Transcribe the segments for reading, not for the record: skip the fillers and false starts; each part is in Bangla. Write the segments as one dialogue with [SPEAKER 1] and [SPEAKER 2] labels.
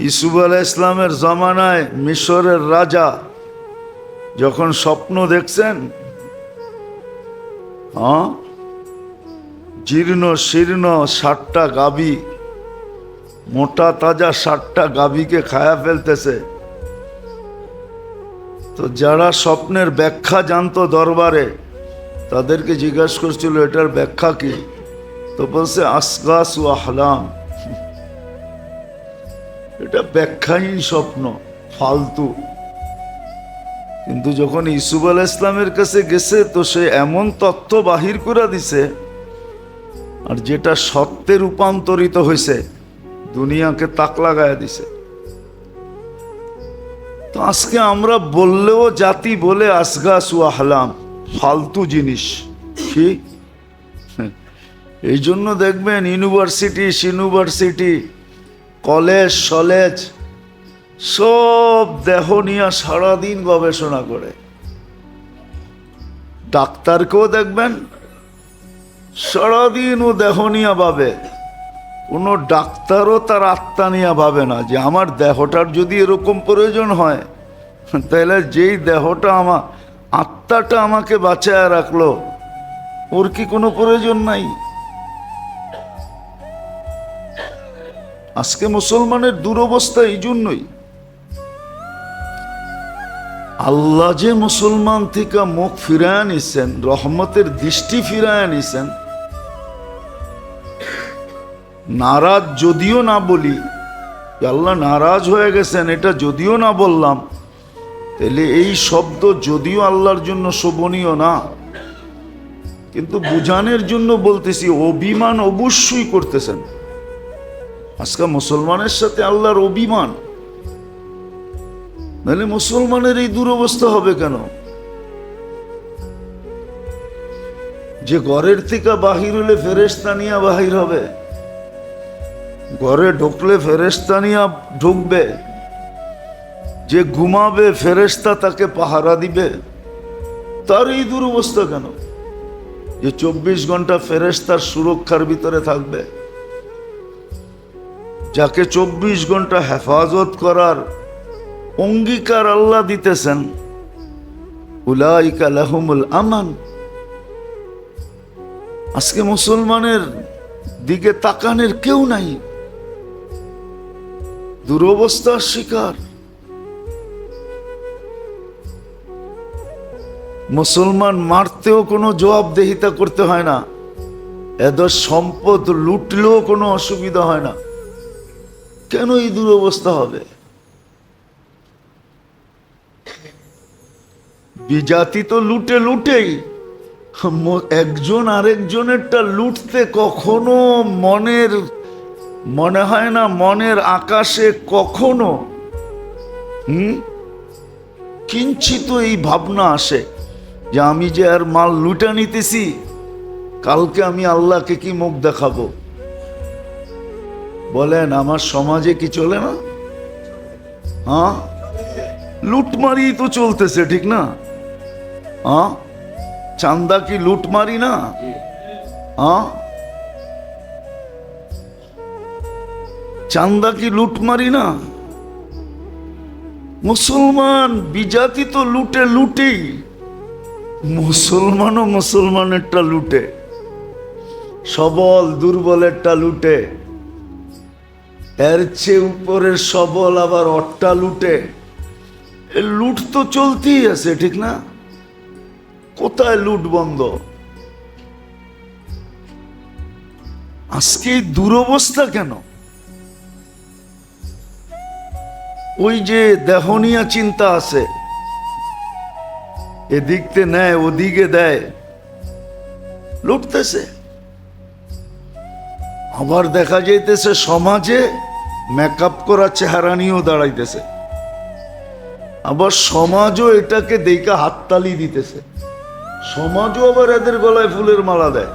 [SPEAKER 1] ইসুফ আলাইহিস ইসলামের জমানায় মিশরের রাজা যখন স্বপ্ন দেখছেন, জীর্ণ শীর্ণ 60টা গাভী, মোটা তাজা 60টা গাভীকে খায়া ফেলতেছে। তো যারা স্বপ্নের ব্যাখ্যা জানতো দরবারে, তাদেরকে জিজ্ঞাসা করছিল এটার ব্যাখ্যা কি? তো বলছে আসগাস ও আহলাম, এটা ব্যাখ্যাহীন স্বপ্ন, ফালতু। কিন্তু যখন ইসুফ আলাইহিস ইসলামের কাছে গেছে, তো সে এমন তথ্য বাহির করে দিছে, আর যেটা সত্যে রূপান্তরিত হয়েছে, দুনিয়াকে তাক লাগায় দিছে। তো আজকে আমরা বললেও জাতি বলে আসগাস ও আহলাম, ফালতু জিনিস। কি এই জন্য দেখবেন ইউনিভার্সিটি, কলেজ সলেজ সব দেহ নিয়ে সারাদিন গবেষণা করে। ডাক্তারকেও দেখবেন সারাদিন ও দেহ নিয়ে ভাবে। কোনো ডাক্তারও তার আত্মা নিয়ে ভাবে না যে আমার দেহটার যদি এরকম প্রয়োজন হয়, তাহলে যেই দেহটা আত্মাটা আমাকে বাঁচায় রাখলো, ওর কি কোনো প্রয়োজন নাই? আজকে মুসলমানের দুরবস্থা এই জন্যই। আল্লাহ যে মুসলমান থেকে মুখ ফিরায় নিছেন, রহমতের দৃষ্টি ফিরায় নিছেন, নারাজ যদিও না বলি, আল্লাহ নারাজ হয়ে গেছেন এটা যদিও না বললাম, তাহলে এই শব্দ যদিও আল্লাহর জন্য শোভনীয় না, কিন্তু বুঝানোর জন্য বলতেছি, অভিমান অবশ্যই করতেছেন। আজকে মুসলমানের সাথে আল্লাহর অভিমান, নাহলে মুসলমানের এই দুরবস্থা হবে কেন? যে ঘরের থেকে বাহির হলে ফেরেশতা নিয়ে বাহির হবে, ঘরে ঢুকলে ফেরেশতা নিয়ে ঢুকবে, যে ঘুমাবে ফেরেশতা তাকে পাহারা দিবে, তার এই দুরবস্থা কেন? যে 24 ঘন্টা ফেরেশতার সুরক্ষার ভিতরে থাকবে, যাকে 24 ঘন্টা হেফাজত করার অঙ্গীকার আল্লাহ দিতেছেন, উলাইকা লাহুমুল আমান। আজকে মুসলমানের দিকে তাকানোর কেউ নাই, দুরবস্থার শিকার। মুসলমান মারতেও কোনো জবাবদেহিতা করতে হয় না, এদের সম্পদ লুটলেও কোনো অসুবিধা হয় না। কেন এই দুরবস্থা হবে? বিজাতি তো লুটেই, একজন আরেকজনেরটা লুটতে কখনো মনে হয় না, মনের আকাশে কখনো কিঞ্চিত এই ভাবনা আসে যে আমি যে আর মাল লুটা নিতেছি, কালকে আমি আল্লাহকে কি মুখ দেখাবো? বলেন, আমার সমাজে কি চলে না? লুটমারি তো চলতেছে, ঠিক না? চান্দা কি লুটমারি না? চান্দা কি লুটমারি না? মুসলমান বিজাতি তো লুটেই, মুসলমানও মুসলমানেরটা লুটে, সবল দুর্বলেরটা লুটে, এর চেয়ে উপরের সবল আবার অট্টা লুটে। লুট তো চলতেই আছে, ঠিক না? কোথায় লুট বন্ধ? আজকে এই দুরবস্থা কেন? ওই যে দেহনীয় চিন্তা আছে, এদিকতে নেয় ওদিকে দেয়, লুটতেছে। আবার দেখা যাইতেছে সমাজে মেকআপ করা চেহারা নিয়েও দাঁড়াইতেছে, আবার সমাজও এটাকে দেখে হাততালি দিতেছে, সমাজও আবার এদের গলায় ফুলের মালা দেয়।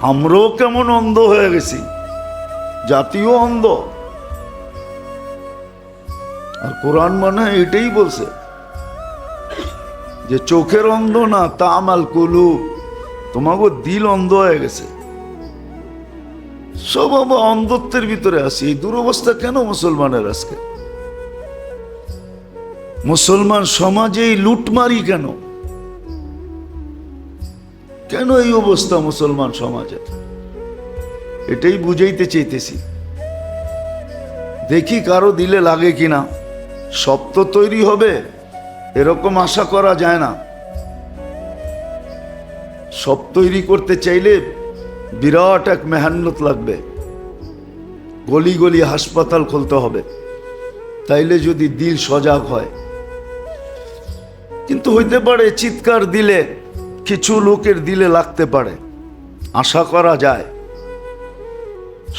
[SPEAKER 1] আমরাও কেমন অন্ধ হয়ে গেছি, জাতীয় অন্ধ। আর কোরআন মানে এটাই বলছে যে চোখের অন্ধ না, তামাল কুলুব, তোমাকে দিল অন্ধ হয়ে গেছে। সব আমরা অন্ধত্বের ভিতরে আছি। এই দুরবস্থা কেন মুসলমানের আজকে? মুসলমান সমাজে এই লুটমারি কেন? কেন এই অবস্থা মুসলমান সমাজে? এটাই বুঝাইতে চাইতেছি। দেখি কারো দিলে লাগে কিনা। সব তো তৈরি হবে এরকম আশা করা যায় না। সব তৈরি করতে চাইলে বিরাট এক মেহনত লাগবে। গলি গলি হাসপাতাল খুলতে হবে, তাইলে যদি দিল সজাগ হয়। কিন্তু হইতে পারে চিৎকার দিলে কিছু লোকের দিলে লাগতে পারে, আশা করা যায়।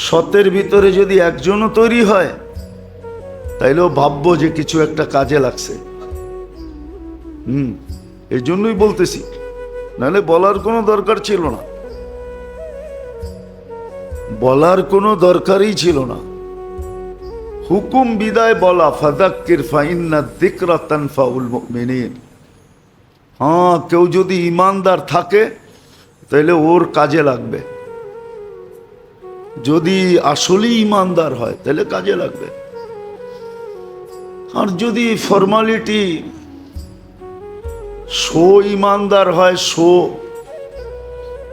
[SPEAKER 1] শতের ভিতরে যদি একজনও তৈরি হয় তাইলেও ভাববো যে কিছু একটা কাজে লাগছে। এই জন্যই বলতেছি, নাহলে বলার কোনো দরকার ছিল না, বলার কোনো দরকারই ছিল না। হুকুম বিদায় বলা, ফাযাক্কির ফাইন্না যিকরা তানফাউল মুমিনিন। হ্যাঁ, কেউ যদি ইমানদার থাকে তাহলে ওর কাজে লাগবে। যদি আসলেই ইমানদার হয় তাহলে কাজে লাগবে। আর যদি ফর্মালিটি শো ইমানদার হয়, শো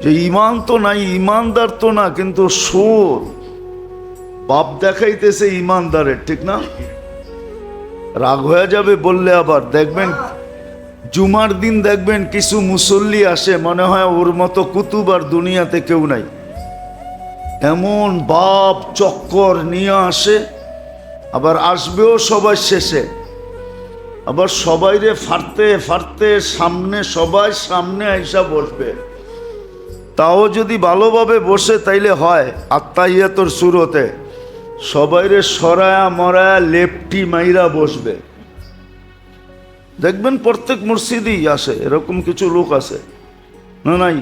[SPEAKER 1] যে ইমান তো নাই, ইমানদার তো না, কিন্তু শো বাপ দেখাইতেছে ইমানদারের, ঠিক না? রাগ হয়ে যাবে বললে। আবার দেখবেন জুমার দিন দেখবেন কিছু মুসল্লি আসে, মনে হয় ওর মতো কুতুব আর দুনিয়াতে কেউ নাই। এমন বাপ চক্কর নিয়ে আসে, আবার আসবেও সবাই শেষে, আবার সবাইরে ফাড়তে ফাড়তে সামনে, সবাই সামনে আইসা বসবে। তাও যদি ভালোভাবে বসে তাইলে হয় আত্মাহিয়াতর সুরতে সবাইরে সরায়া মরায়া লেপটি মাইরা বসবে। দেখবেন প্রত্যেক মসজিদেই আসে এরকম কিছু লোক আছে, না নাই?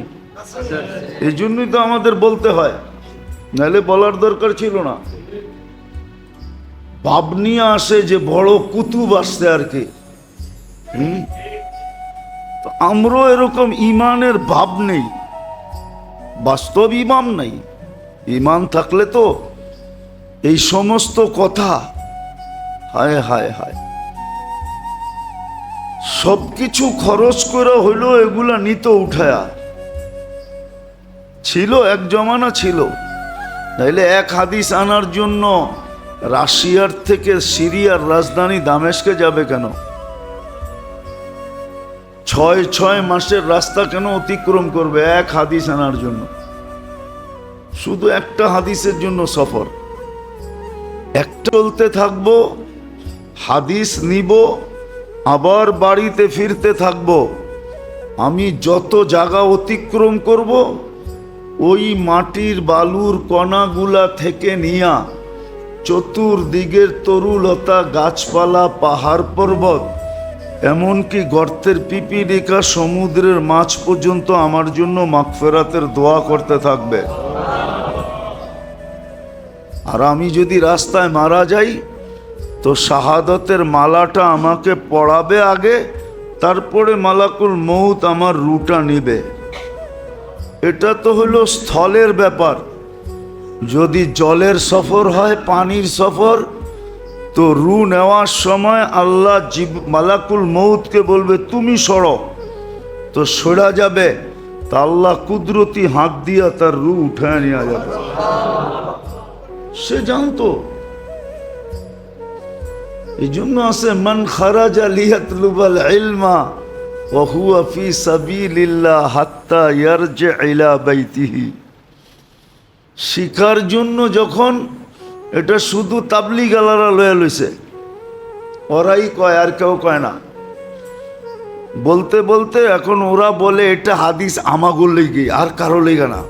[SPEAKER 1] এই জন্যই তো আমাদের বলতে হয়, নাহলে বলার দরকার ছিল না। ভাব নিয়ে আসে যে বড় কুতুব আসছে আর কি। তো আমরাও এরকম ইমানের ভাব নেই, বাস্তব ইমান নাই। ইমান থাকলে তো এই সমস্ত কথা, হায় হায় হায়, সবকিছু খরচ করে হইলো এগুলা নিত উঠায়া। ছিল এক জমানা ছিল, তাইলে এক হাদিস আনার জন্য রাশিয়ার থেকে সিরিয়ার রাজধানী দামেস্কে যাবে কেন? 6 মাসের রাস্তা কেন অতিক্রম করবে এক হাদিস আনার জন্য? শুধু একটা হাদিসের জন্য সফর। একটা চলতে থাকবো, হাদিস নিব, আবার বাড়িতে ফিরতে থাকবো। আমি যত জায়গা অতিক্রম করব, ওই মাটির বালুর কণাগুলা থেকে নিয়া চতুর্দিকের তরুলতা, গাছপালা, পাহাড় পর্বত, এমনকি গর্তের পিপিলিকা, সমুদ্রের মাছ পর্যন্ত আমার জন্য মাগফিরাতের দোয়া করতে থাকবে। আর আমি যদি রাস্তায় মারা যাই তো শাহাদতের মালাটা আমাকে পড়াবে আগে, তারপরে মালাকুল মউত আমার রুটা নিবে। এটা তো হলো স্থলের ব্যাপার। যদি জলের সফর হয়, পানির সফর, তো রু নেওয়ার সময় আল্লাহ মালাকুল মউতকে বলবে তুমি সরো, তো সরা যাবে, তা আল্লাহ কুদরতি হাত দিয়া তার রু উঠায় নেওয়া যাবে। সে জানতো। এই জন্য আছে মান খারাজা লিয়াতলুবাল ইলমা ওয়া হুয়া ফি সাবিলিল্লাহ হাত্তা ইয়ারজি ইলা বাইতিহি। শিখার জন্য যখন, এটা শুধু তাবলিগালারা লয়ে লইছে, ওরাই কয়, আর কেউ কয় না। বলতে বলতে এখন ওরা বলে এটা হাদিস আমাগো লেগে, আর কারো লেগে না,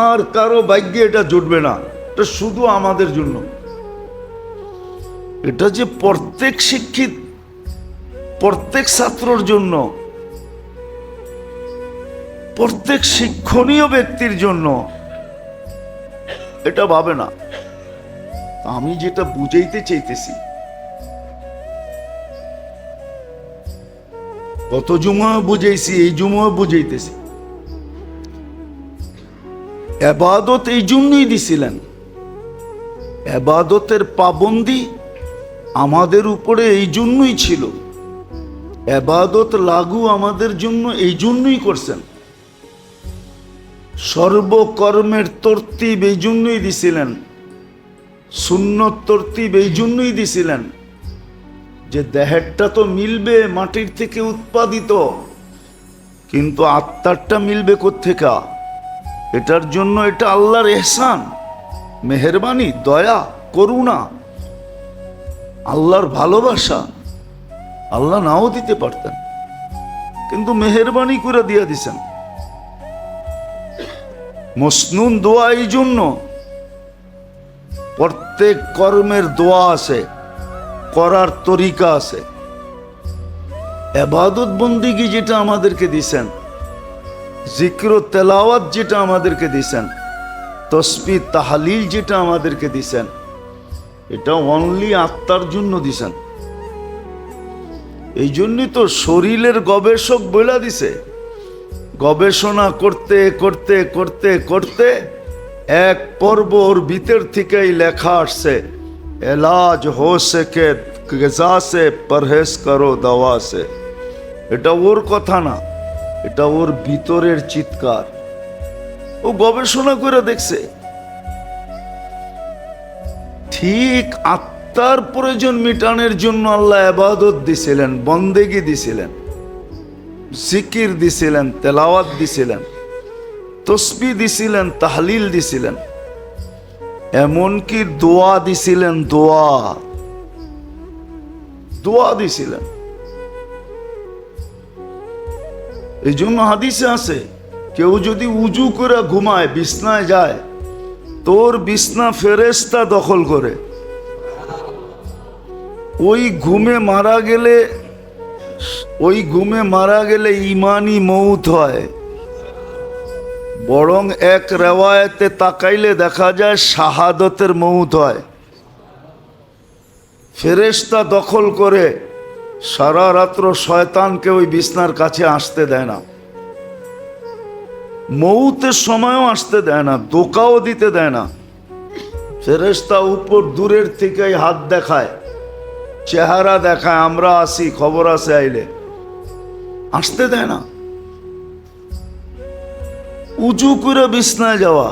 [SPEAKER 1] আর কারো ভাগ্যে এটা জুটবে না, এটা শুধু আমাদের জন্য। এটা যে প্রত্যেক শিক্ষিত, প্রত্যেক ছাত্রর জন্য, প্রত্যেক শিক্ষণীয় ব্যক্তির জন্য, এটা ভাবে না। আমি যেটা বুঝাইতে চাইতেছি, গত জুমা বুঝাইছি, এই জুমা বুঝাইতেছি। এবাদত এই জন্যই দিছিলেন, এবাদতের পাবন্দি আমাদের উপরে এই জন্যই ছিল, এবাদত লাগু আমাদের জন্য এই জন্যই করছেন, সর্বকর্মের তরতিব এই জন্যই দিছিলেন, সুন্নত তরতিব এই জন্যই দিছিলেন যে দেহেরটা তো মিলবে মাটির থেকে উৎপাদিত, কিন্তু আত্মারটা মিলবে কোত্থেকা? এটার জন্য এটা আল্লাহর এহসান, মেহেরবানি, দয়া, করুণা, আল্লাহর ভালোবাসা। আল্লাহ নাও দিতে পারতেন, কিন্তু মেহেরবানি করে দিয়ে দিছেন। মসনুন দোয়া এই জন্য, প্রত্যেক কর্মের দোয়া আছে, করার তরিকা আছে। ইবাদত বন্দিগি যেটা আমাদেরকে দিছেন, জিক্র তেলাওয়াত যেটা আমাদেরকে দিছেন, তসবিহ তাহলিল যেটা আমাদেরকে দিছেন, এটা অনলি আত্মার জন্য দিছেন। এই জন্যই তো শরীরের গবেষক বলে দিছে, গবেষণা করতে করতে করতে করতে এক পর্ব ওর ভিতর থেকেই লেখা আসছে, এলাজ হো সকে গজা সে পরহেজ করো দওয়া সে। এটা ওর কথা না, এটা ওর ভিতরের চিৎকার। ও গবেষণা করে দেখছে, ঠিক আত্মার প্রয়োজন মিটানোর জন্য আল্লাহ ইবাদত দিছিলেন, বন্দেগি দিছিলেন, জিকির দিছিলেন, তেলাওয়াত দিছিলেন, তসবিহ দিছিলেন, তাহলিল দিছিলেন, এমনকি দোয়া দিছিলেন, দোয়া দোয়া দিছিলেন। এই জন্য হাদিসে আছে, কেউ যদি উজু করে ঘুমায়, বিছনায় যায়, তোর বিছনা ফেরেশতা দখল করে। ওই ঘুমে মারা গেলে ইমানি মৌত হয়, বরং এক রেওয়ায়েতে তাকাইলে দেখা যায় শাহাদতের মৌত হয়। ফেরেশতা দখল করে, সারা রাত্র শয়তানকে ওই বিছনার কাছে আসতে দেয় না, মৌতের সময়ও আসতে দেয় না, ধোঁকাও দিতে দেয় না। ফেরেশতা উপর দূরের থেকেই হাত দেখায়, চেহারা দেখায়, আমরা আসি, খবর আছে আইলে, আসতে দেয় না। উঁচু করে বিছনায় যাওয়া,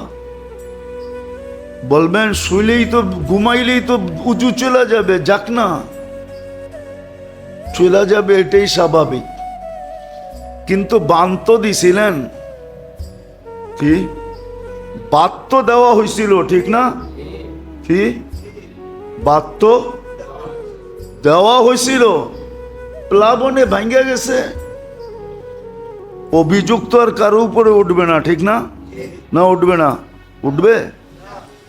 [SPEAKER 1] বলবেন শুইলেই তো, ঘুমাইলেই তো উঁচু চলে যাবে, যাক না, চলে যাবে, এটাই স্বাভাবিক। কিন্তু বান তো দিছিলেন, কি বাত তো দেওয়া হয়েছিল, ঠিক না? কি বাত তো দেওয়া হয়েছিল, প্লাবনে ভাঙ্গা গেছে, অভিযোগ তো আর কারো উপরে উঠবে না, ঠিক না? না উঠবে না? উঠবে?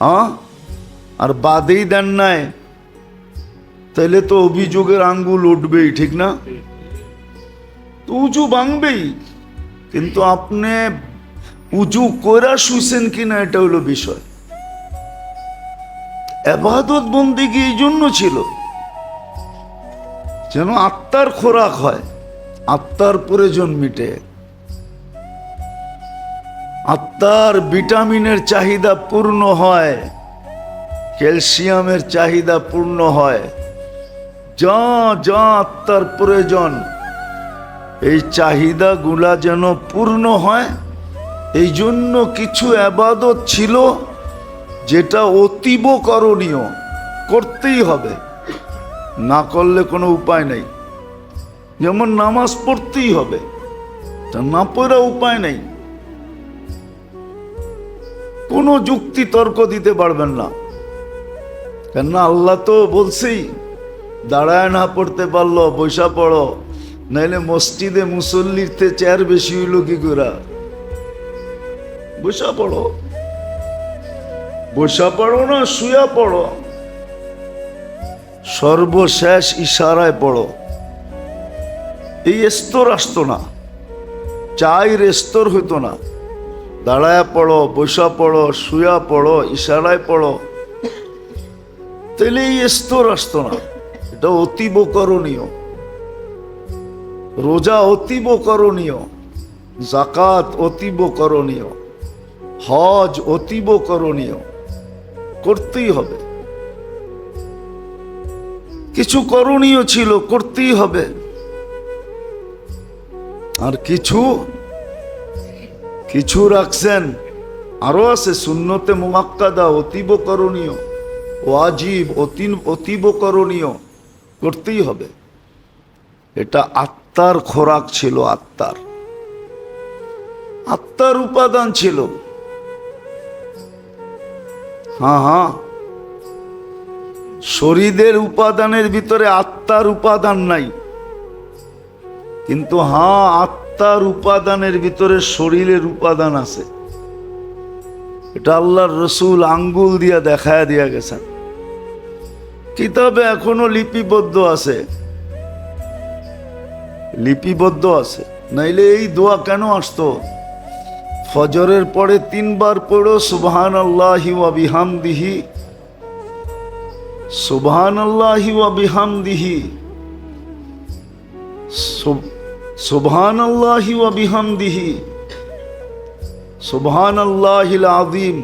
[SPEAKER 1] হ্যাঁ, আর বাদেই দেন নাই, তাহলে তো অভিযোগের আঙ্গুল উঠবেই, ঠিক না? তো উঁচু ভাঙবেই, কিন্তু আপনি উঁচু কইরা শুইছেন কিনা এটা হলো বিষয়। ইবাদত বন্দেগী এই জন্য ছিল যেন আত্মার খোরাক হয়, আত্মার প্রয়োজন মিটে, আত্মার ভিটামিনের চাহিদা পূর্ণ হয়, ক্যালসিয়ামের চাহিদা পূর্ণ হয়, যা যা আত্মার প্রয়োজন, এই চাহিদাগুলা যেন পূর্ণ হয়। এই জন্য কিছু ইবাদত ছিল যেটা অতীব করণীয়, করতেই হবে, না করলে কোনো উপায় নেই। যেমন নামাজ পড়তেই হবে, তা না পড়া উপায় নেই, কোনো যুক্তি তর্ক দিতে পারবেন না, কেননা আল্লাহ তো বলছেই, দাঁড়ায় না পড়তে পারলো বৈশা পড়ো, নাইলে মসজিদে মুসল্লির চেয়ার বেশি হইল কি করে? বৈশা পড়ো, বৈশা পড়ো না শুয়া পড়ো, সর্বশেষ ইশারায় পড়ো। এই স্তর আসতো না, চাইর স্তর হইতো না, দাঁড়ায় পড়ো, বৈশা পড়ো, শুয়া পড়ো, ইশারায় পড়ো, তাহলে এই স্তর আসতো না। এটা অতীব করণীয়, রোজা অতীব করণীয়, যাকাত অতীব করণীয়, হজ অতীব করণীয়, করতেই হবে। কিছু করণীয় ছিল, করতেই হবে। আর কিছু কিছু রাখছেন, আরো আছে সুন্নতে মুআক্কাদা, অতীব করণীয়, ওয়াজিব, অতীব করণীয়, করতেই হবে। এটা আত্মার খোরাক ছিল, আত্মার উপাদান ছিল। হ্যাঁ, শরীরের উপাদানের ভিতরে আত্মার উপাদান নাই, কিন্তু আত্মার উপাদানের ভিতরে শরীরের উপাদান আছে। এটা আল্লাহর রসুল আঙ্গুল দিয়া দেখায় দিয়া গেছেন, কিতাবে এখনো লিপিবদ্ধ আছে, নাইলে এই দোয়া কেন আসতো? ফজরের পরে 3 বার পড়ো সুবহানাল্লাহি ওয়া বিহামদিহি, সুবহানাল্লাহি ওয়া বিহামদিহি, সুবহানাল্লাহি ওয়া বিহামদিহি, সুবহানাল্লাহিল আযীম,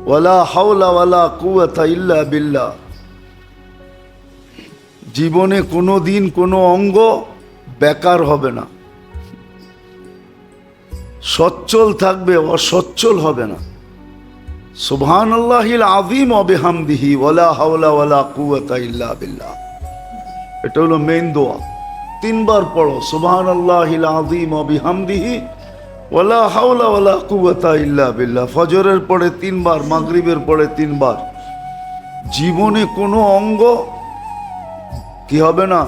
[SPEAKER 1] ওয়ালা হাওলা ওয়ালা কুওয়াতা ইল্লা বিল্লাহ। জীবনে কোনো দিন কোনো অঙ্গ বেকার হবে না, সচ্ছল থাকবে, অসচ্ছল হবে না। সুবহানাল্লাহিল আযীম ওয়া বিহামদিহি, ওয়ালা হাওলা ওয়ালা কুওয়াতা ইল্লা বিল্লাহ। এটা হলো মেইন দোয়া। 3 বার পড়ো সুবহানাল্লাহিল আযীম ওয়া বিহামদিহি, ওয়ালা হাওলা ওয়ালা কুওয়াতা ইল্লা বিল্লাহ। ফজরের পরে 3 বার, মাগরিবের পরে 3 বার। জীবনে কোনো অঙ্গ কি হবে না?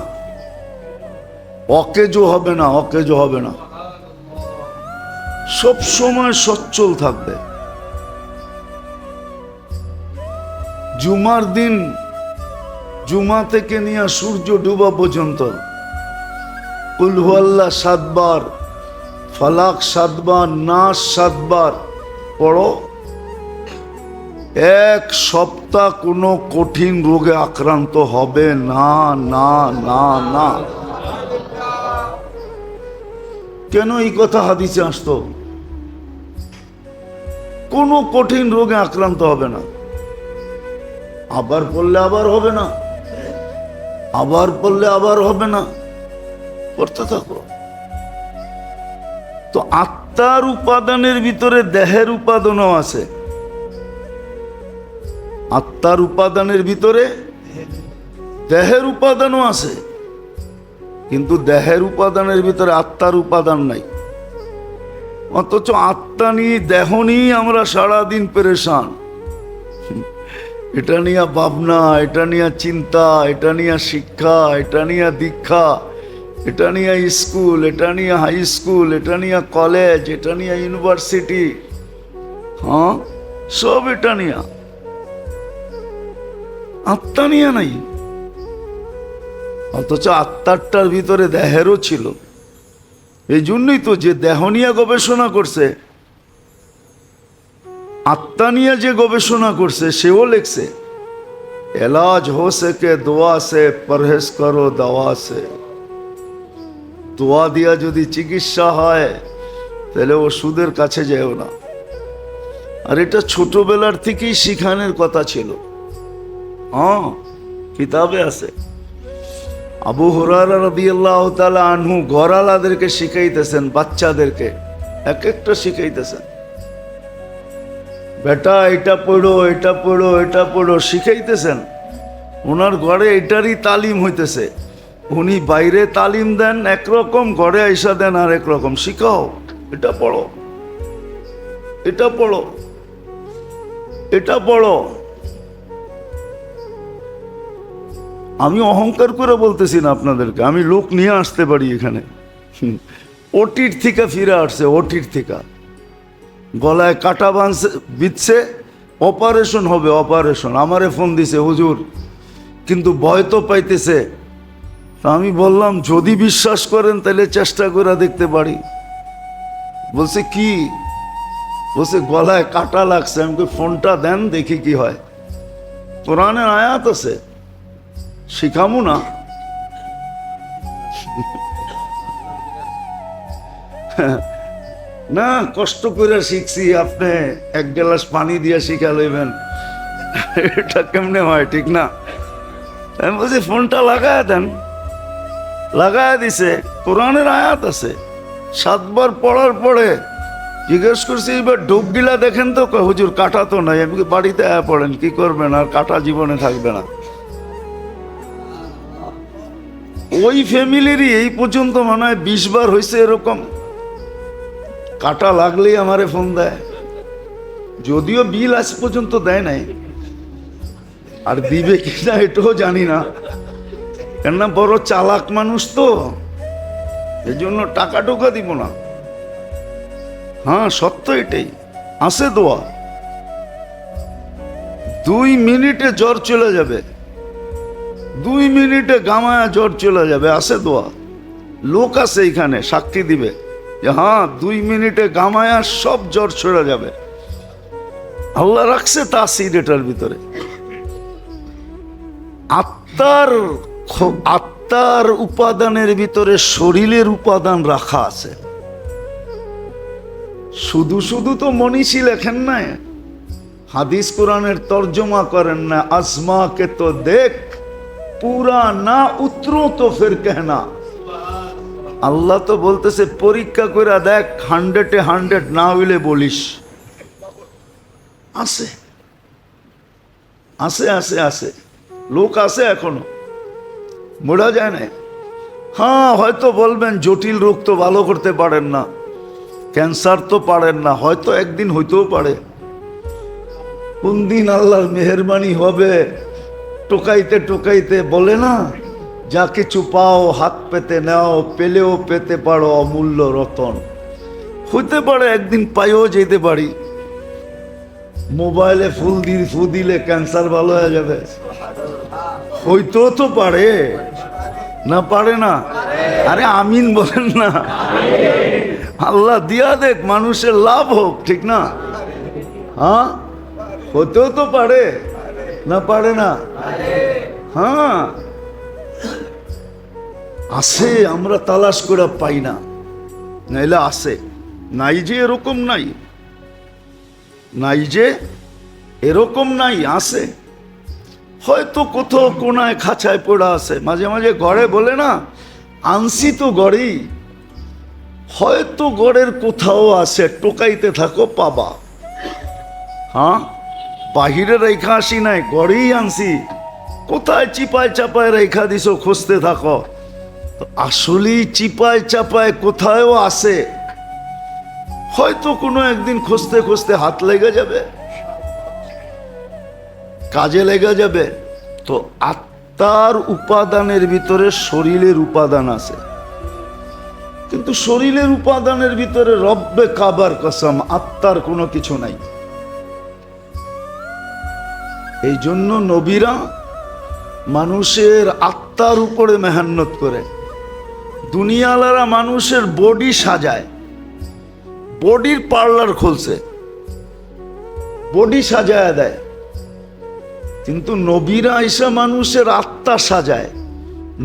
[SPEAKER 1] অকেজো হবে না, অকেজো হবে না, সব সময় সচ্ছল থাকবে। জুমার দিন, জুমা থেকে নিয়ে সূর্য ডুবা পর্যন্ত কুল হুয়াল্লাহ 7 বার, ফালাক 7 বার, নাস 7 বার পড়ো। 1 সপ্তাহ কোনো কঠিন রোগে আক্রান্ত হবে না, না, না, না। কেন এই কথা হাদিসে আসতো? কোনো কঠিন রোগে আক্রান্ত হবে না। আবার পড়লে আবার হবে না, আবার পড়লে আবার হবে না, পড়তে থাকো। তো আত্মার উপাদানের ভিতরে দেহের উপাদানও আছে। আত্মার উপাদানের ভিতরে দেহের উপাদানও আছে, কিন্তু দেহের উপাদানের ভিতরে আত্মার উপাদান নাই। অথচ আত্মা নিয়ে, দেহ নিয়ে আমরা সারাদিন পেরেশান। এটা নিয়ে ভাবনা, এটা নিয়ে চিন্তা, এটা নিয়ে শিক্ষা, এটা নিয়ে দীক্ষা, এটা নিয়ে স্কুল, এটা নিয়ে হাই স্কুল, এটা নিয়ে কলেজ, এটা নিয়ে ইউনিভার্সিটি, সব এটা নিয়ে, আত্মা নিয়ে নাই। অথচ আত্মারটার ভিতরে দেহেরও ছিল। এই জন্যই তো যে দেহ নিয়ে গবেষণা করছে, আত্মা নিয়ে যে গবেষণা করছে, সেও লিখছে এলাজ হো সকে দোয়া সে, পরহেজ করো দাওয়া সে। দোয়া দিয়া যদি চিকিৎসা হয়, তাহলে ওষুধের কাছে যেও না। আর এটা ছোটবেলার থেকেই শিখানোর কথা ছিল। কিতাবে আছে। আবু হুরায়রা রাদিয়াল্লাহু তাআলা আনহু ঘরালাদেরকে শিখাইতেছেন, বাচ্চাদেরকে এক একটা শিখাইতেছেন, বেটা এটা পড়ো, এটা পড়ো, এটা পড়ো, শিখাইতেছেন। ওনার ঘরে এটারই তালিম হইতেছে। উনি বাইরে তালিম দেন একরকম, ঘরে আইসা দেন আর একরকম। শিখাও, এটা পড়ো, এটা পড়ো, এটা পড়ো। আমি অহংকার করে বলতেছি না আপনাদেরকে, আমি লোক নিয়ে আসতে পারি এখানে। ওটির থেকে ফিরে আসছে, ওটির থেকে গলায় কাটা বিধছে, অপারেশন হবে, অপারেশন। আমারে ফোন দিছে, হুজুর, কিন্তু ভয় তো পাইতেছে। আমি বললাম যদি বিশ্বাস করেন তাহলে চেষ্টা করে দেখতে পারি। বলছে কি? বলছে গলায় কাটা লাগছে। আমি ফোনটা দেন দেখি কি হয়। কোরআনের আয়াত আছে, শিখামু না? না কষ্ট করে শিখছি, আপনি এক গ্লাস পানি দিয়ে শিখা লইবেন, এটা কেমনে হয়? ঠিক না? আমি বলছি ফোনটা লাগায় দেন, লাগায় দিছে। কোরআনের আয়াত আছে, 7 বার পড়ার পরে জিজ্ঞেস করছি এবার ডুব গিলা দেখেন তো, কয় হুজুর কাটা তো নাই। আমি বাড়িতে আয়া পড়েন, কি করবেন, আর কাটা জীবনে থাকবে না। ওই ফ্যামিলিরই এই পর্যন্ত মনে হয় 20 বার হয়েছে এরকম, কাটা লাগলেই আমারে ফোন দেয়। যদিও বিল আজ পর্যন্ত দেয় নাই, আর দিবে কিনা এটাও জানি না, কেননা বড় চালাক মানুষ তো, এই জন্য টাকা টোকা দিব না। হ্যাঁ সত্য এটাই, আছে দোয়া। 2 মিনিটে জ্বর চলে যাবে, 2 মিনিটে গামায়া জ্বর চলে যাবে, আছে দোয়া। লোক আছে এখানে সাক্ষী দিবে যে হ্যাঁ 2 মিনিটে গামায়া সব জ্বর চলে যাবে। আল্লাহ রাখছে তাসির এটার ভিতরে। আত্মার উপাদানের ভিতরে শরীরের উপাদান রাখা আছে। শুধু শুধু তো মনীষী লেখেন না, হাদিস কোরআনের তর্জমা করেন না, আজমা কে তো দেখ পুরা না উতরো তো ফির কেহনা। আল্লাহ তো বলতেছে পরীক্ষা করে দেখ, 100-এ 100 না হইলে বলিস। আছে আছে আছে আছে, লোক আছে এখনো, বোঝা যায় না। হ্যাঁ হয়তো বলবেন জটিল রোগ তো ভালো করতে পারেন না, ক্যান্সার তো পারেন না, হয়তো একদিন হইতেও পারে। কোন দিন আল্লাহর মেহেরবানি হবে, টোকাইতে টোকাইতে বলে না, যা কিছু পাও হাত পেতে নাও, পেলেও পেতে পারো অমূল্য রতন। হইতে পারে একদিন পাইও যেতে পারি। মোবাইলে ফু দিলে ক্যান্সার ভালো হয়ে যাবে, হইতেও তো পারে, না পারে না? আরে আমিন বলেন না। আল্লাহ দিয়া দেখ, মানুষের লাভ হোক, ঠিক না? হ্যাঁ হতেও তো পারে, না পারে না? হ্যাঁ আছে, আমরা তালাশ করে পাই না, নাইলে আছে। নাই যে এরকম নাই, নাই যে এরকম নাই, আছে। হয়তো কোথাও কোনায় খাঁচায় পড়া আছে, মাঝে মাঝে ঘরে বলে না আনছি তো গড়েই, হয়তো গড়ের কোথাও আছে, টোকাইতে থাকো পাবা। হ্যাঁ বাহিরে রেখা আসি নাই, গড়েই আনছি, কোথায় চিপায় চাপায় রেখা দিছো খুঁজতে থাকো। আসলেই চিপায় চাপায় কোথায়ও আছে, হয়তো কোনো একদিন খুঁজতে খুঁজতে হাত লেগে যাবে, কাজে লেগে যাবে। তো আত্মার উপাদানের ভিতরে শরীরের উপাদান আছে, কিন্তু শরীরের উপাদানের ভিতরে রব্বে কাবার কসম আত্মার কোনো কিছু নাই। এই জন্য নবীরা মানুষের আত্মার উপরে মেহনত করে। দুনিয়ালারা মানুষের বডি সাজায়, বডির পার্লার খুলছে, বডি সাজায় দেয়, কিন্তু নবীরা এসে মানুষের আত্মা সাজায়।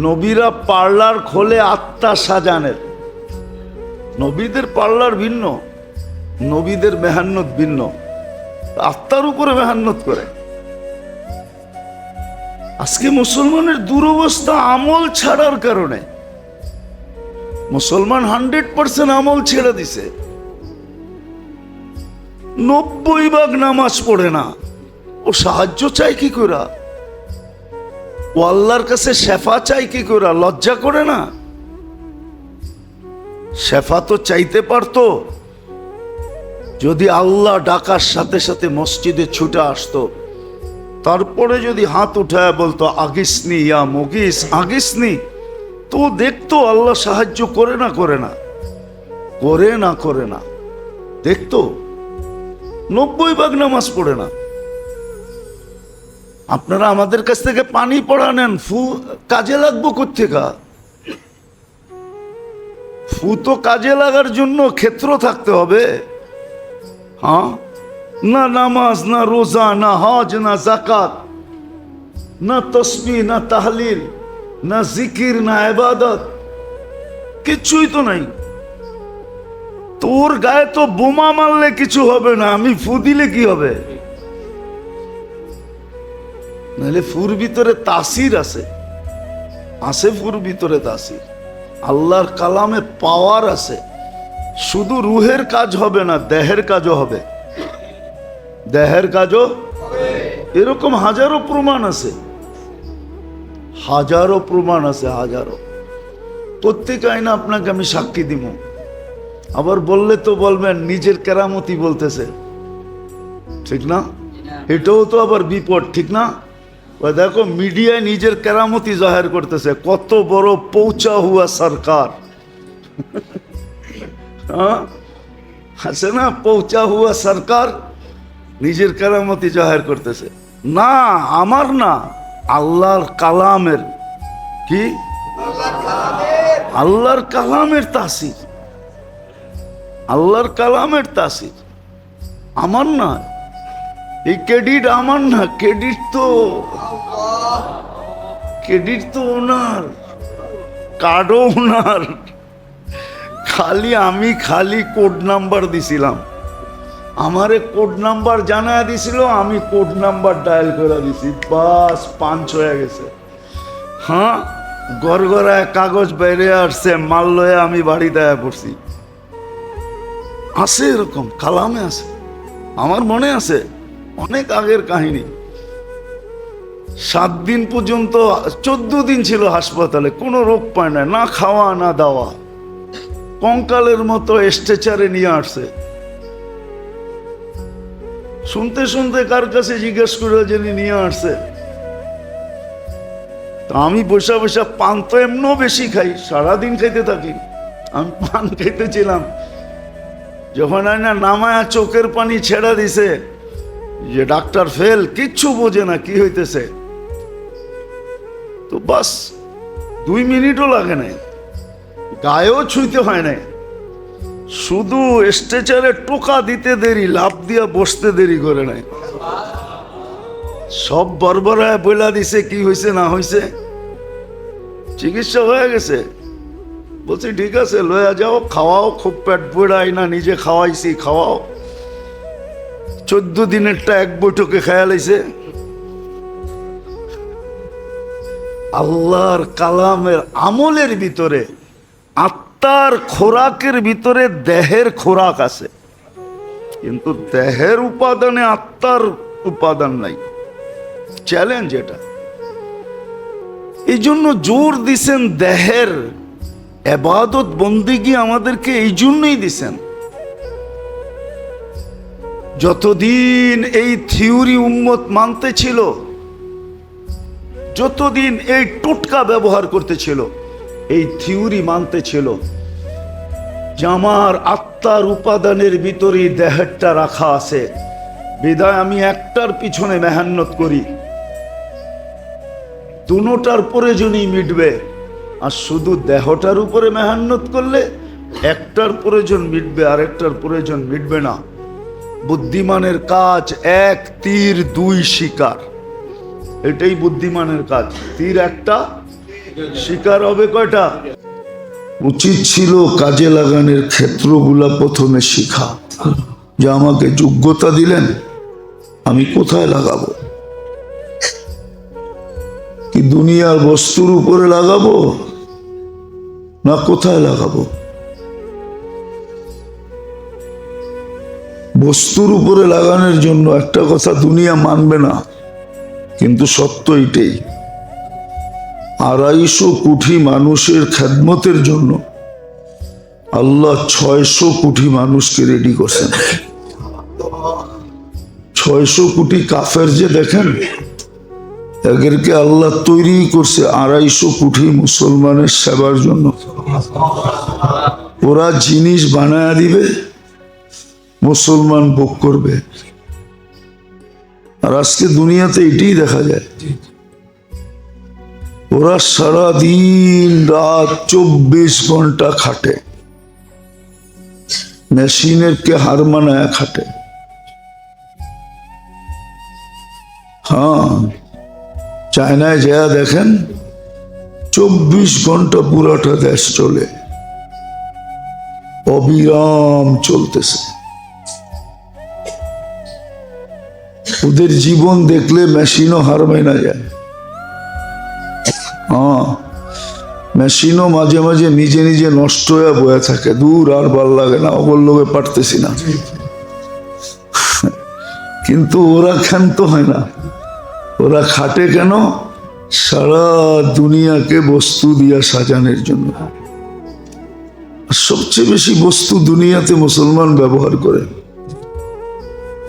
[SPEAKER 1] নবীরা পার্লার খোলে আত্মা সাজানের। নবীদের পার্লার ভিন্ন, নবীদের মেহনত ভিন্ন, আত্মার উপরে মেহনত করে। আজকে মুসলমানের দুরবস্থা আমল ছাড়ার কারণে। মুসলমান 100% আমল ছেড়ে দিছে, 90% নামাজ পড়ে না। ও সাহায্য চাই কি করে? ও আল্লাহর কাছে শেফা চাই কি করে? লজ্জা করে না? শেফা তো চাইতে পারতো, যদি আল্লাহ ডাকার সাথে সাথে মসজিদে ছুটে আসতো, তারপরে যদি হাত উঠায় বলতো আগিসনি ইয়া মুগিস, আগিসনি, তো দেখতো আল্লাহ সাহায্য করে না করে না করে না করে না, দেখতো। 90% নামাজ পড়ে না। আপনারা আমাদের কাছ থেকে পানি পড়া নেন, ফু কাজে লাগবো কোত্থেকা? ফু তো কাজে লাগার জন্য ক্ষেত্র থাকতে হবে। হ্যাঁ, না নামাজ, না রোজা, না হজ, না যাকাত, না তসবিহ, না তাহলিল, না জিকির, না ইবাদত, কিচ্ছুই তো নাই। তোর গায়ে তো বোমা মারলে কিছু হবে না, আমি ফু দিলে কি হবে? নাহলে ফুর ভিতরে তাসির আছে, ফুর ভিতরে তাসির। আল্লাহর কালামে পাওয়ার আছে। শুধু রুহের কাজ হবে না, দেহের কাজও হবে। দেহের কাজও এরকম হাজারো প্রমাণ আছে, হাজারো প্রমাণ আছে, হাজারো। প্রত্যেক আইনা আপনাকে আমি সাক্ষী দিব। আবার বললে তো বলবেন নিজের কেরামতি বলতেছে, ঠিক না? এটাও তো আবার বিপদ, ঠিক না? ওই দেখো মিডিয়ায় নিজের কেরামতি জাহের করতেছে, কত বড় পৌঁছা হুয়া সরকার। হ্যাঁ, আছে না, পৌঁছা হুয়া সরকার নিজের কেরামতি জাহের করতেছে। না, আমার না, আল্লাহর কালামের। কি? আল্লাহর কালামের তাসির, আল্লাহর কালামের তাসির, আমার না। এই ক্রেডিট আমার না, ক্রেডিট তো ওনার, কার্ডও ওনার। আমি খালি কোড নাম্বার দিছিলাম, আমারে কোড নাম্বার জানা দিছিল, আমি কোড নাম্বার ডায়াল করে দিছি, বাস পাঞ্চ হয়ে গেছে। হ্যাঁ, গড়গড়ায় কাগজ বাইরে আসছে, মাল লয়ে আমি বাড়িতে পড়ছি। আছে এরকম, কালামে আছে, আমার মনে আছে, অনেক আগের কাহিনী। 7 দিন পর্যন্ত, 14 দিন ছিল হাসপাতালে, কোনো রোগ পায় না, না খাওয়া না দাওয়া, কঙ্কালের মতো স্ট্রেচারে নিয়ে আসছে। শুনতে শুনতে কার কাছে জিজ্ঞেস করে যিনি নিয়ে আসছে, আমি বসে বসে পান তো এমনও বেশি খাই, সারাদিন খাইতে থাকি। আমি পান খাইতেছিলাম, যখন আয়না নামায়া চোখের পানি ছেড়া দিছে, যে ডাক্তার ফেল, কিচ্ছু বোঝে না কি হইতেছে। তো বাস 2 মিনিটও লাগে নাই, গায়েও ছুঁইতে হয় নাই, শুধু স্ট্রেচারে টোকা দিতে দেরি, লাফ দিয়া বসতে দেরি করে নাই। সব বরবরায় বইলা দিছে কি হয়েছে না হয়েছে, চিকিৎসা হয়ে গেছে। বলছি ঠিক আছে, লয়া যাও, খাওয়াও, খুব পেট পড়াই না, নিজে খাওয়াইছি, খাওয়াও। 14 দিনেরটা এক বৈঠকে খেয়াল হয়েছে। আল্লাহর কালামের আমলের ভিতরে, আত্মার খোরাকের ভিতরে দেহের খোরাক আছে, কিন্তু দেহের উপাদানে আত্মার উপাদান নাই। চ্যালেঞ্জ এটা। এই জন্য জোর দিছেন দেহের ইবাদত বন্দেগী আমাদেরকে, এই জন্যই দিছেন। যতদিন এই থিওরি উম্মত মানতে ছিল, যতদিন এই টোটকা ব্যবহার করতেছিল, এই থিওরি মানতে ছিল যে আমার আত্মার উপাদানের ভিতরে দেহেরটা রাখা আছে, বিধায় আমি একটার পিছনে মেহনত করি, দুটার প্রয়োজনই মিটবে। আর শুধু দেহটার উপরে মেহনত করলে একটার প্রয়োজন মিটবে, আরেকটার প্রয়োজন মিটবে না। বুদ্ধিমানের কাজ 1 তীর 2 শিকার, এটাই বুদ্ধিমানের কাজ। তীর একটা, শিকার হবে কয়টা? উচিত ছিল কাজে লাগানোর ক্ষেত্রগুলা প্রথমে শিখা, যে আমাকে যোগ্যতা দিলেন, আমি কোথায় লাগাবো? কি দুনিয়ার বস্তুর উপরে লাগাবো না কোথায় লাগাবো? বস্তুর উপরে লাগানোর জন্য একটা কথা দুনিয়া মানবে না, কিন্তু সত্য এটাই, 250 কোটি মানুষের খেদমতের জন্য আল্লাহ 600 কোটি মানুষকে রেডি করছেন। 600 কোটি কাফের যে দেখেন, এদেরকে আল্লাহ তৈরি করছে 250 কোটি মুসলমানের সেবার জন্য। ওরা জিনিস বানায়া দিবে, মুসলমান ভোগ করবে। আর আজকে দুনিয়াতে এটাই দেখা যায়, ওরা সারা দিন রাত 24 ঘন্টা খাটে, মেশিনের কে হার মানায় খাটে। হ্যাঁ, চায়নায় যা দেখেন 24 ঘন্টা পুরাটা দেশ চলে, অবিরাম চলতেছে। ওদের জীবন দেখলে মেশিনও হার মানা যায়। হ্যাঁ, মেশিনও মাঝে মাঝে নিজে নিজে নষ্ট হয়ে বয়ে থাকে, দূর আর ভাল লাগে না, ওগুলো লোকে পারতেছি না। কিন্তু ওরা ক্ষান্ত হয় না, ওরা খাটে কেন? সারা দুনিয়াকে বস্তু দিয়া সাজানোর জন্য। সবচেয়ে বেশি বস্তু দুনিয়াতে মুসলমান ব্যবহার করে।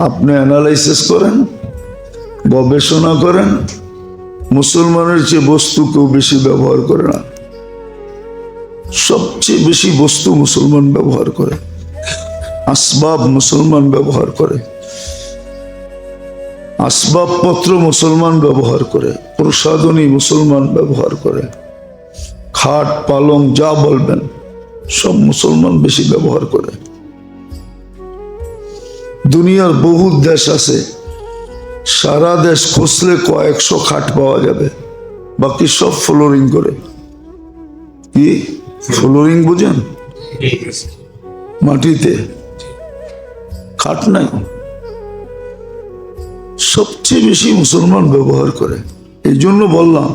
[SPEAKER 1] আপনি অ্যানালাইসিস করেন, গবেষণা করেন, মুসলমানের চেয়ে বস্তু কেউ বেশি ব্যবহার করে না। সবচেয়ে বেশি বস্তু মুসলমান ব্যবহার করে, আসবাব মুসলমান ব্যবহার করে, আসবাবপত্র মুসলমান ব্যবহার করে, প্রসাধনী মুসলমান ব্যবহার করে, খাট পালং যা বলবেন সব মুসলমান বেশি ব্যবহার করে। দুনিয়ার বহু দেশ আছে, সারা দেশ খুঁজলে কয়েকশো খাট পাওয়া যাবে, বাকি সব ফ্লোরিং করে। কি ফ্লোরিং বুঝেন? মাটিতে খাট নাই। সবচেয়ে বেশি মুসলমান ব্যবহার করে। এই জন্য বললাম,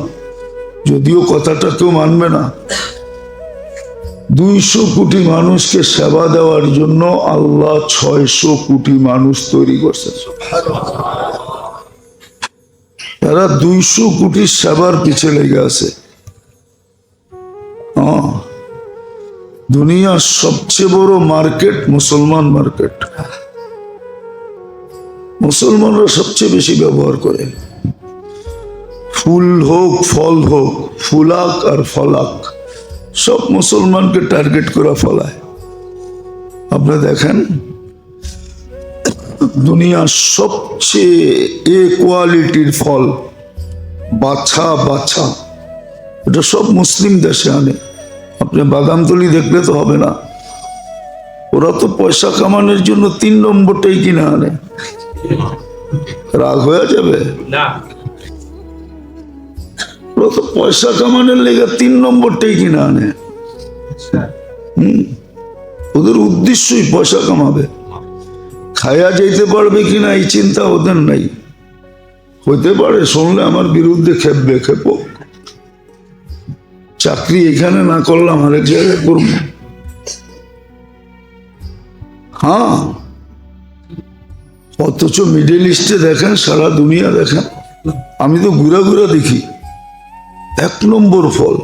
[SPEAKER 1] যদিও কথাটা কেউ মানবে না, 200 কোটি মানুষকে সেবা দেওয়ার জন্য আল্লাহ 600 কোটি মানুষ তৈরি করছে। তারা 200 কোটি সেবার পিছে লেগে আছে। দুনিয়ার সবচেয়ে বড় মার্কেট মুসলমান মার্কেট। মুসলমানরা সবচেয়ে বেশি ব্যবহার করে। ফুল হোক ফল হোক, ফুলাক আর ফলাক সব মুসলমানকে টার্গেট করে ফলায়। আপনি দেখেন, দুনিয়ার সবচেয়ে এ কোয়ালিটির ফল বাছা বাছা, এটা সব মুসলিম দেশে আনে। আপনি বাদামতলি দেখলে তো হবে না, ওরা তো পয়সা কামানোর জন্য 3 নম্বরটাই কিনে আনে। রাগ হয়ে যাবে না, ওরা তো পয়সা কামানোর লেগে 3 নম্বরটাই কিনে আনে। ওদের উদ্দেশ্যই পয়সা কামাবে। খায়া যেতে পারবে কিনা এই চিন্তা ওদের নাই। হইতে পারে শুনলে আমার বিরুদ্ধে খেপবে, খেপো, চাকরি এখানে না করলাম আরেক জায়গায় করব। হ্যাঁ, অথচ মিডল ইস্টে দেখেন, সারা দুনিয়া দেখেন, আমি তো ঘুরা ঘুরা দেখি, 1 নম্বর ফল।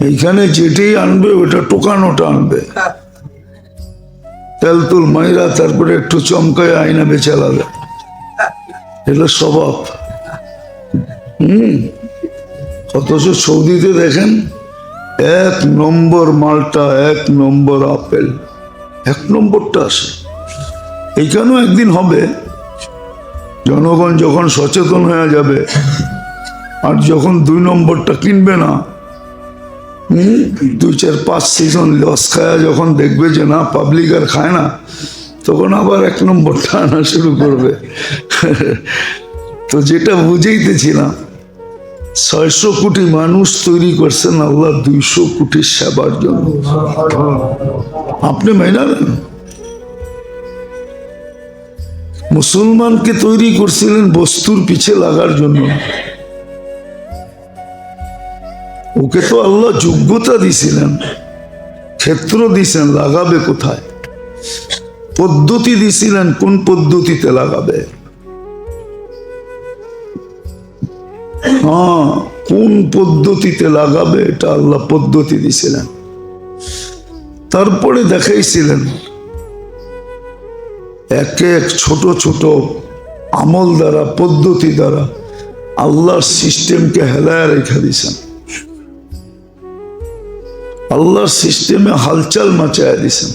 [SPEAKER 1] এইখানে যেটাই আনবে ওটা টোকানোটা আনবে, তেলতুল মাইরা তারপরে একটু চমকায় আয়না বেচালাবে। এটা স্বভাব। অথচ সৌদিতে দেখেন 1 নম্বর মালটা, 1 নম্বর আপেল, 1 নম্বরটা আসে। এইখানেও একদিন হবে, জনগণ যখন সচেতন হয়ে যাবে আর যখন 2 নম্বরটা কিনবে না, 2, 4, 5 সিজন লস খায়া যখন দেখবে যে না পাবলিক আর খায় না, তখন আবার 1 নম্বরটা আনা শুরু করবে। তো যেটা বুঝাইতেছিলাম, 600 কোটি মানুষ তৈরি করছেন আল্লাহ 200 কোটি সেবার জন্য। আপনি মাইনা নেন, মুসলমানকে তৈরি করছিলেন বস্তুর পিছে লাগার জন্য। ওকে তো আল্লাহ যোগ্যতা দিছিলেন, ক্ষেত্র দিছেন, লাগাবে কোথায়, পদ্ধতি দিছিলেন, কোন পদ্ধতিতে লাগাবে। হ্যাঁ, কোন পদ্ধতিতে লাগাবে এটা আল্লাহ পদ্ধতি দিছিলেন। তারপরে দেখাইছিলেন এক এক ছোট ছোট আমল দ্বারা, পদ্ধতি দ্বারা আল্লাহর সিস্টেমকে হেলায় রেখে দিছেন। আল্লাহর সিস্টেমে হালচাল মাচায়া দিছেন।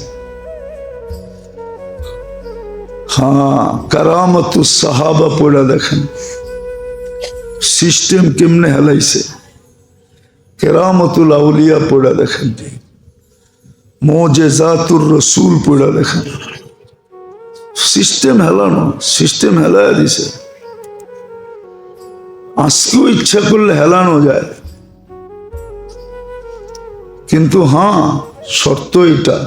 [SPEAKER 1] হ্যাঁ, কারামাতুস সাহাবা পড়া দেখেন, সিস্টেম কেমনে হেলাইছে। কেরামতুল আউলিয়া পড়া দেখেন, মুজিজাতুর রাসূল পড়া দেখেন। সিস্টেম হেলানো, সিস্টেম হেলায়া দিছে। আজকেও ইচ্ছা করলে হেলানো যায়, কিন্তু হ্যাঁ, শর্ত এটা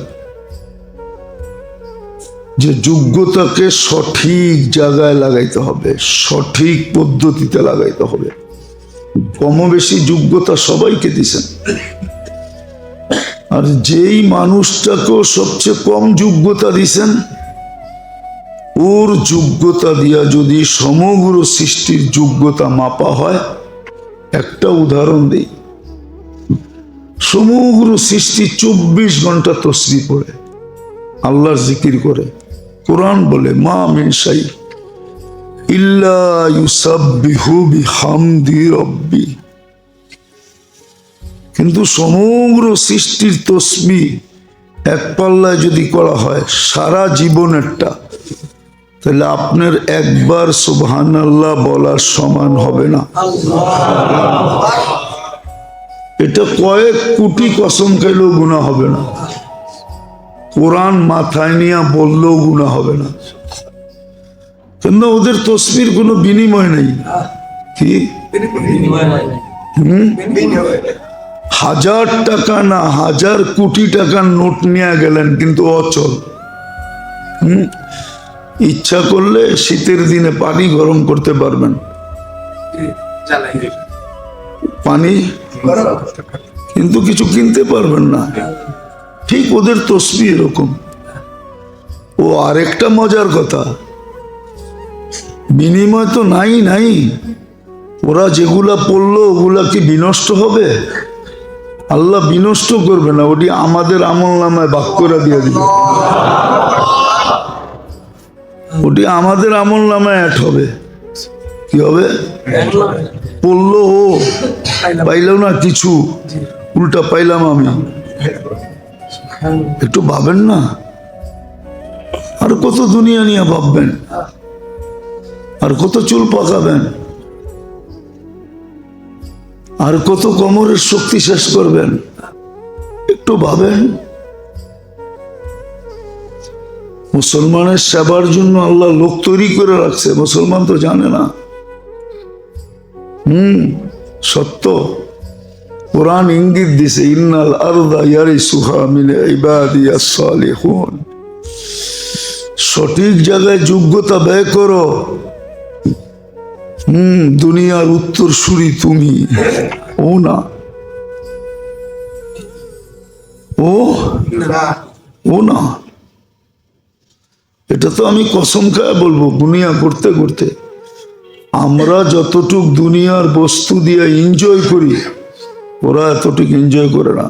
[SPEAKER 1] যে যোগ্যতাকে সঠিক জায়গায় লাগাইতে হবে, সঠিক পদ্ধতিতে লাগাইতে হবে। কম বেশি যোগ্যতা সবাইকে দিছেন, আর যেই মানুষটাকেও সবচেয়ে কম যোগ্যতা দিছেন, ওর যোগ্যতা দিয়া যদি সমগ্র সৃষ্টির যোগ্যতা মাপা হয়, একটা উদাহরণ দিই, সমগ্র সৃষ্টি 24 ঘন্টা তসবিহ পড়ে, আল্লাহর জিকির করে। কোরআন বলে মা মিন শাই ইল্লা ইউসাব্বিহু বিহামদি রাব্বি, কিন্তু সমগ্র সৃষ্টির তসবিহ এক পাল্লায় যদি করা হয় সারা জীবনেরটা, তাহলে আপনার একবার সুবহানাল্লাহ বলার সমান হবে না। এটা কয়েক কোটি কসম খাইলেও গুনাহ হবে না, কোরআন মাথায় নিয়ে বললেও গুনাহ হবে না, কিন্তু ওদের তসবির কোনো বিনিময় নেই। কি 1000 টাকা না 1000 কোটি টাকার নোট নিয়ে গেলেন, কিন্তু অচল। ইচ্ছা করলে শীতের দিনে পানি গরম করতে পারবেন, পানি, কিন্তু কিছু কিনতে পারবেন না। ঠিক ওদের তসবিহ এরকম। ও আরেকটা মজার কথা, বিনিময় তো নাই। ওরা যেগুলা পড়লো ওগুলা কি বিনষ্ট হবে? আল্লাহ বিনষ্ট করবে না, ওটি আমাদের আমল নামায় ভাগ করে দিয়ে দিবে, ওটি আমাদের আমল নামায় অ্যাড হবে। কি হবে? পড়লো ও, পাইলাম না কিছু, উল্টা পাইলাম আমি। একটু ভাবেন না, আর কত দুনিয়া নিয়ে ভাববেন, আর কত চুল পাকাবেন, আর কত কোমরের শক্তি শেষ করবেন, একটু ভাবেন। মুসলমানের সেবার জন্য আল্লাহ লোক তৈরি করে রাখছে, মুসলমান তো জানে না। সত্য, কোরআন ইঙ্গিত দিছে, ইন্নাল আরদা ইয়ারিসুহা মিন ইবাদিয়াস সালিহুন। সঠিক জায়গায় যোগ্যতা ব্যয় করো। দুনিয়ার উত্তরসূরি তুমি, ও না, ও না। এটা তো আমি কসম খায় বলবো, দুনিয়া করতে করতে আমরা যতটুক দুনিয়ার বস্তু দিয়ে এনজয় করি, ওরা এতটুকু এনজয় করে না।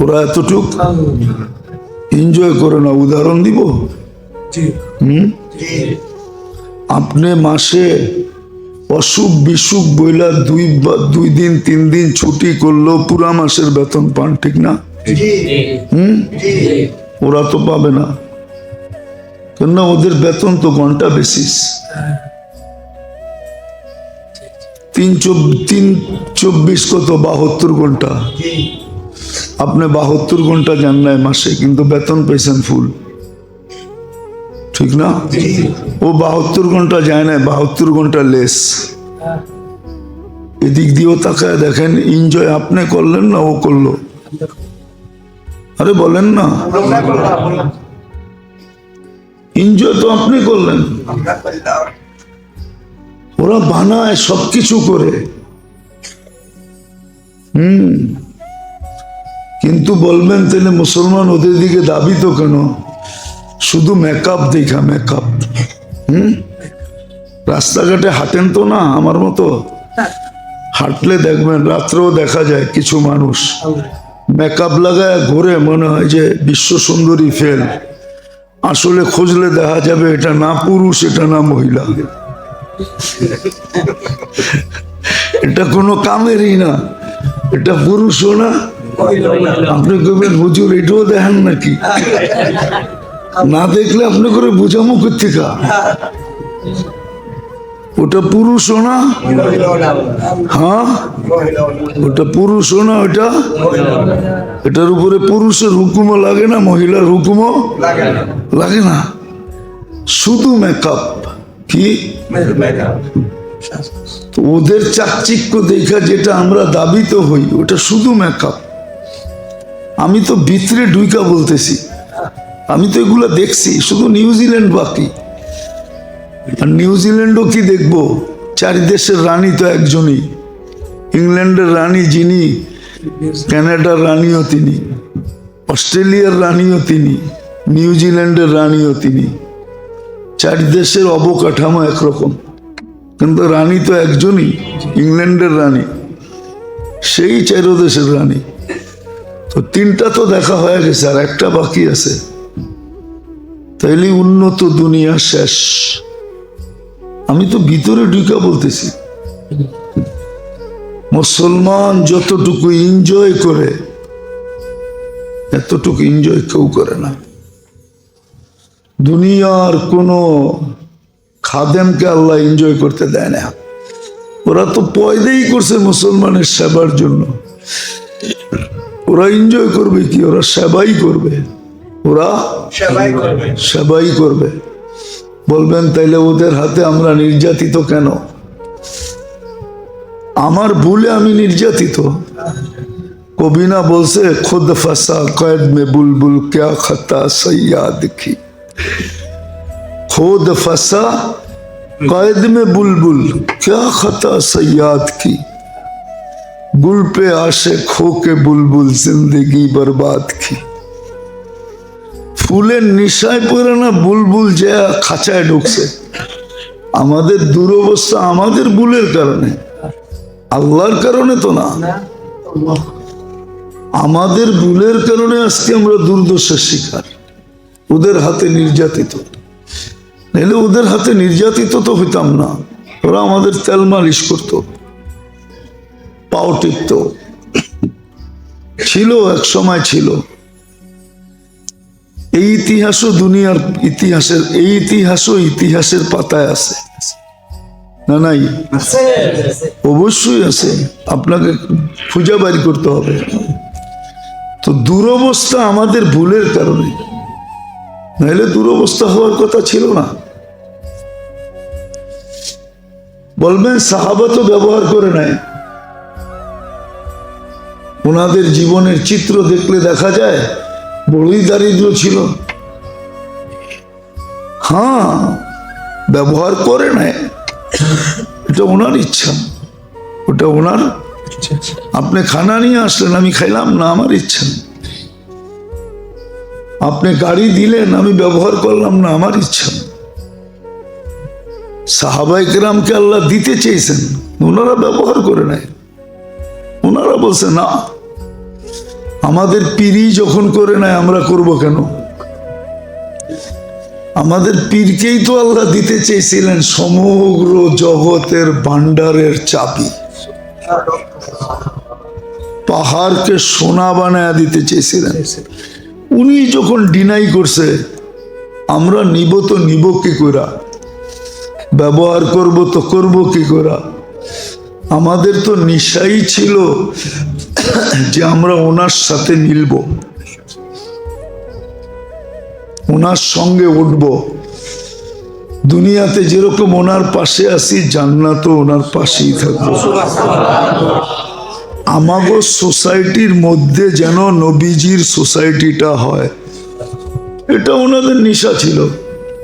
[SPEAKER 1] ওরা এতটুক এনজয় করে না। উদাহরণ দিব, আপনি মাসে অসুখ বিসুখ বইলা 2 দিন 3 দিন ছুটি করলেও পুরা মাসের বেতন পান, ঠিক না? ওরা তো পাবে না, কেননা ওদের বেতন তো ঘন্টা বেসিস। 3-24 কত 72 ঘন্টা। আপনি 72 ঘন্টা যান নাই মাসে, কিন্তু বেতন পেয়েছেন ফুল, ঠিক না? ও 72 ঘন্টা যায় না, 72 ঘন্টা লেস। এদিক দিয়েও তাকায় দেখেন, এনজয় আপনি করলেন না ও করলো? আরে বলেন না, এনজয় তো আপনি করলেন, ওরা বানায় সবকিছু করে। কিন্তু বলবেন তাহলে মুসলমান ওদের দিকে দাবি তো কেন? শুধু মেকআপ দেখা, মেকআপ। রাস্তাঘাটে হাঁটেন তো না আমার মতো, হাঁটলে দেখবেন রাত্রেও দেখা যায় কিছু মানুষ মেকআপ লাগায় ঘুরে, মনে হয় যে বিশ্ব সুন্দরী ফেল। আসলে খুঁজলে দেখা যাবে এটা না পুরুষ, এটা না মহিলা, এটা কোনো কামেরই না, এটা পুরুষও না। আপনি কবেন হুজুর এটাও দেখেন নাকি? না দেখলে আপনি করে বুঝামো কোথেকে? ওটা পুরুষও না, হ্যাঁ ওটা পুরুষও না, ওটা এটার উপরে পুরুষের হুকুমও লাগে না, মহিলার হুকুমও লাগে না, শুধু মেকআপ। কি তো ওদের চাকচিক্য দেখা যেটা আমরা দাবিত হই ওটা শুধু মেকআপ। আমি তো ভিতরে ঢুইকা বলতেছি, আমি তো এগুলা দেখছি, শুধু নিউজিল্যান্ড বাকি। আর নিউজিল্যান্ডও কি দেখবো, চারি দেশের রানী তো একজনই, ইংল্যান্ডের রানী যিনি, কানাডার রানীও তিনি, অস্ট্রেলিয়ার রানীও তিনি, নিউজিল্যান্ডের রানীও তিনি। চারি দেশের অবকাঠামো একরকম, কিন্তু রানী তো একজনই, ইংল্যান্ডের রানী, সেই চারো দেশের রানী। তো তিনটা তো দেখা হয়ে গেছে, আর একটা বাকি আছে। তাইলে উন্নত দুনিয়া শেষ। আমি তো ভিতরে ঢুকা বলতেছি, মুসলমান যতটুকু এনজয় করে এতটুকু এনজয় কেউ করে না। দুনিয়ার কোন খাদেমকে আল্লাহ এনজয় করতে দেয় না। ওরা তো পয়দাই করছে মুসলমানের সেবার জন্য। ওরা এনজয় করবে কি? ওরা সেবাই করবে, ওরা সেবাই করবে। বলবেন তাইলে ওদের হাতে আমরা নির্যাতিত কেন? আমার ভুলে আমি নির্যাতিত? কবি না বলছে, খুদ ফাসা কয়েদ মে বুলবুল ক্যা খতা সৈয়াদ কি। खुद फंसा कैद में बुलबुल क्या खता सयाद की। गुल पे आशे खो के बुलबुल जिंदगी बर्बाद की। ফুলের নিশায় পড়ে না বুলবুল যে খাঁচায় ঢুকছে। আমাদের দুরবস্থা আমাদের ভুলের কারণে, আল্লাহর কারণে তো না। আমাদের ভুলের কারণে আজকে আমরা দুর্দশার শিকার, ওদের হাতে নির্যাতিত। নাহলে ওদের হাতে নির্যাতিত তো হইতাম না। ওরা আমাদের তেল মালিশ করতো, পাও টিপত। ছিল, এক সময় ছিল। এই ইতিহাসও দুনিয়ার ইতিহাসের, এই ইতিহাসও ইতিহাসের পাতায় আছে না? নাই? অবশ্যই আছে, আপনাকে খুঁজে বের করতে হবে। তো দুরবস্থা আমাদের ভুলের কারণে, নাহলে দুরবস্থা হওয়ার কথা ছিল না। বলবেন সাহাবা তো ব্যবহার করে নাই, ওনাদের জীবনের চিত্র দেখলে দেখা যায় বড়ই দারিদ্র ছিল। হ্যাঁ, ব্যবহার করে নাই, এটা ওনার ইচ্ছা, ওটা ওনার। আপনি খানা নিয়ে আসলেন, আমি খাইলাম না, আমার ইচ্ছা। আপনি গাড়ি দিলেন, আমি ব্যবহার করলাম না, আমার ইচ্ছা। সাহাবায়ে কেরামকে আল্লাহ দিতে চেয়েছেন, ওনারা ব্যবহার করে নাই। ওনারা বলছে না, আমাদের পীরই যখন করে নাই আমরা করব কেন? আমাদের পীরকেই তো আল্লাহ দিতে চেয়েছিলেন সমগ্র জগতের ভান্ডারের চাবি। পাহাড়কে সোনা বানায় দিতে চেয়েছিলেন। উনি যখন ডিনাই করছে, আমরা নিব তো নিব কি করে, ব্যবহার করব তো করব কি করে? আমাদের তো নিশাই ছিল যে আমরা ওনার সাথে মিলব, ওনার সঙ্গে উঠব। দুনিয়াতে যেরকম ওনার পাশে আছি, জান্নাতও ওনার পাশেই থাকবো। আমাগো সোসাইটির মধ্যে যেন নবীজির সোসাইটিটা হয়, এটা ওনাদের নিশা ছিল,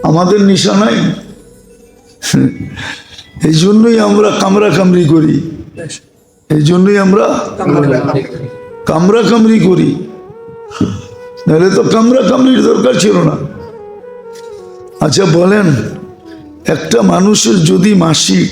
[SPEAKER 1] আমাদের নিশা নাই। এই জন্যই আমরা কামরা কামরি করি, এই জন্যই আমরা কামরা কামরি করি। নাহলে তো কামরা কামরির দরকার ছিল না। আচ্ছা বলেন, একটা মানুষের যদি মাসিক